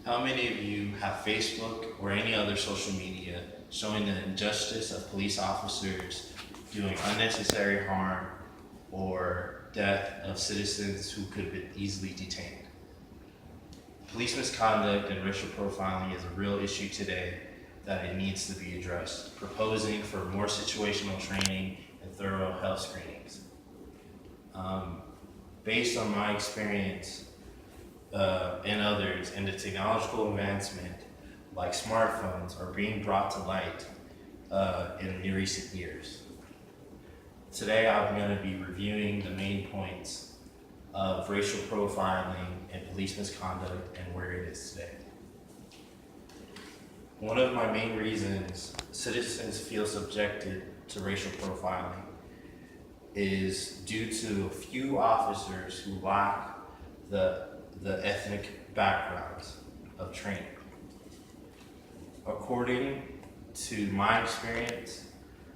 How many of you have Facebook or any other social media showing the injustice of police officers doing unnecessary harm or death of citizens who could have been easily detained? Police misconduct and racial profiling is a real issue today that it needs to be addressed, proposing for more situational training and thorough health screenings. Based on my experience and others, and the technological advancement like smartphones are being brought to light in recent years. Today I'm going to be reviewing the main points of racial profiling and police misconduct and where it is today. One of my main reasons citizens feel subjected to racial profiling is due to a few officers who lack the ethnic backgrounds of training. According to my experience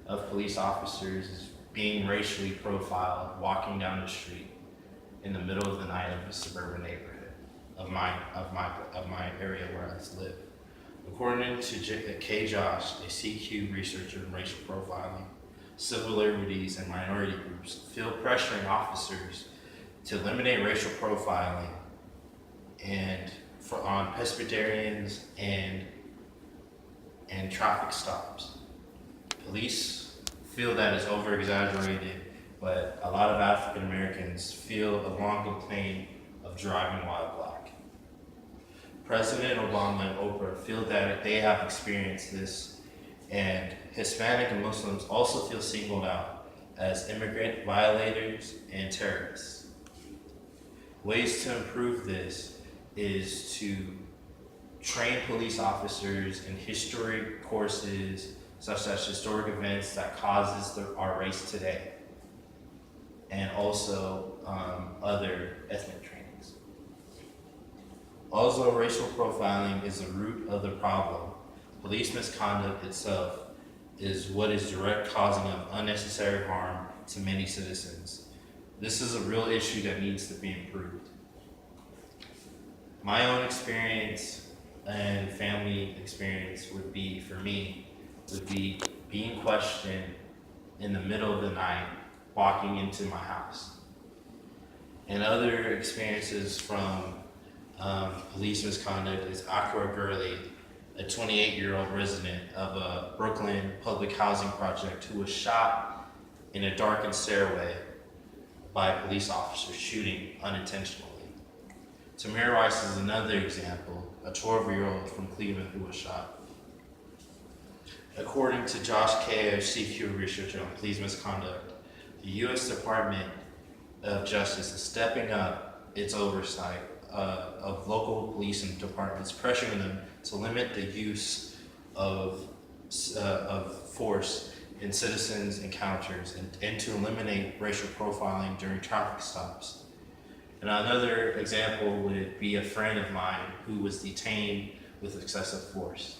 of police officers being racially profiled walking down the street in the middle of the night of a suburban neighborhood of my area where I live. According to K. Josh, a CQ researcher in racial profiling, civil liberties, and minority groups, feel pressuring officers to eliminate racial profiling and on pedestrians and traffic stops. Police feel that is over-exaggerated, but a lot of African Americans feel along the plane of driving while black. President Obama and Oprah feel that they have experienced this, and Hispanic and Muslims also feel singled out as immigrant violators and terrorists. Ways to improve this is to train police officers in history courses such as historic events that causes our race today, and also other ethnic trainings. Although racial profiling is the root of the problem, police misconduct itself is what is direct causing of unnecessary harm to many citizens. This is a real issue that needs to be improved. My own experience and family experience would be being questioned in the middle of the night walking into my house. And other experiences from police misconduct is Akra Gurley, a 28-year-old resident of a Brooklyn public housing project who was shot in a darkened stairway by a police officer shooting unintentionally. Tamir Rice is another example, a 12-year-old from Cleveland who was shot. According to Josh Kay, a CQ researcher on police misconduct, the U.S. Department of Justice is stepping up its oversight of local police and departments, pressuring them to limit the use of force in citizens' encounters and to eliminate racial profiling during traffic stops. And another example would be a friend of mine who was detained with excessive force.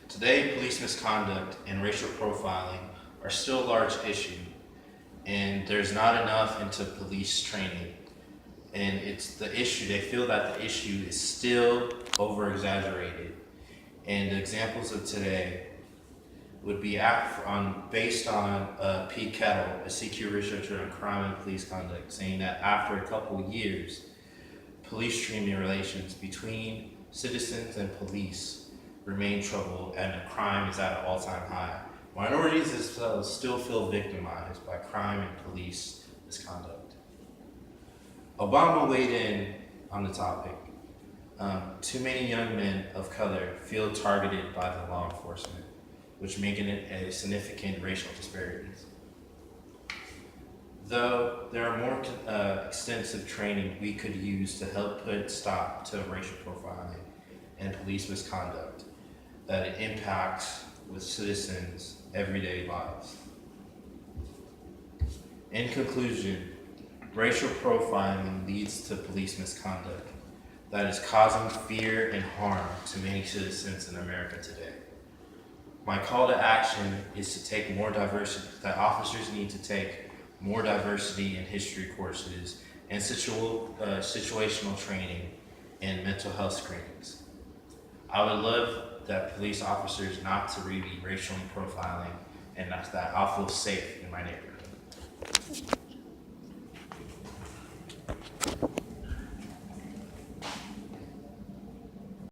Today, police misconduct and racial profiling are still a large issue, and there's not enough into police training. And it's the issue, they feel that the issue is still over-exaggerated. And the examples of today would be based on Pete Kettle, a CQ researcher on crime and police conduct, saying that after a couple of years, police training relations between citizens and police remain troubled and the crime is at an all-time high. Minorities still feel victimized by crime and police misconduct. Obama weighed in on the topic. Too many young men of color feel targeted by the law enforcement, which making it a significant racial disparities. Though there are more extensive training we could use to help put stop to racial profiling and police misconduct that it impacts with citizens' everyday lives. In conclusion, racial profiling leads to police misconduct that is causing fear and harm to many citizens in America today. My call to action is to take more diversity, that officers need to take more diversity in history courses and situational training and mental health screenings. I would love that police officers not to be racially profiling, and that's that I'll feel safe in my neighborhood.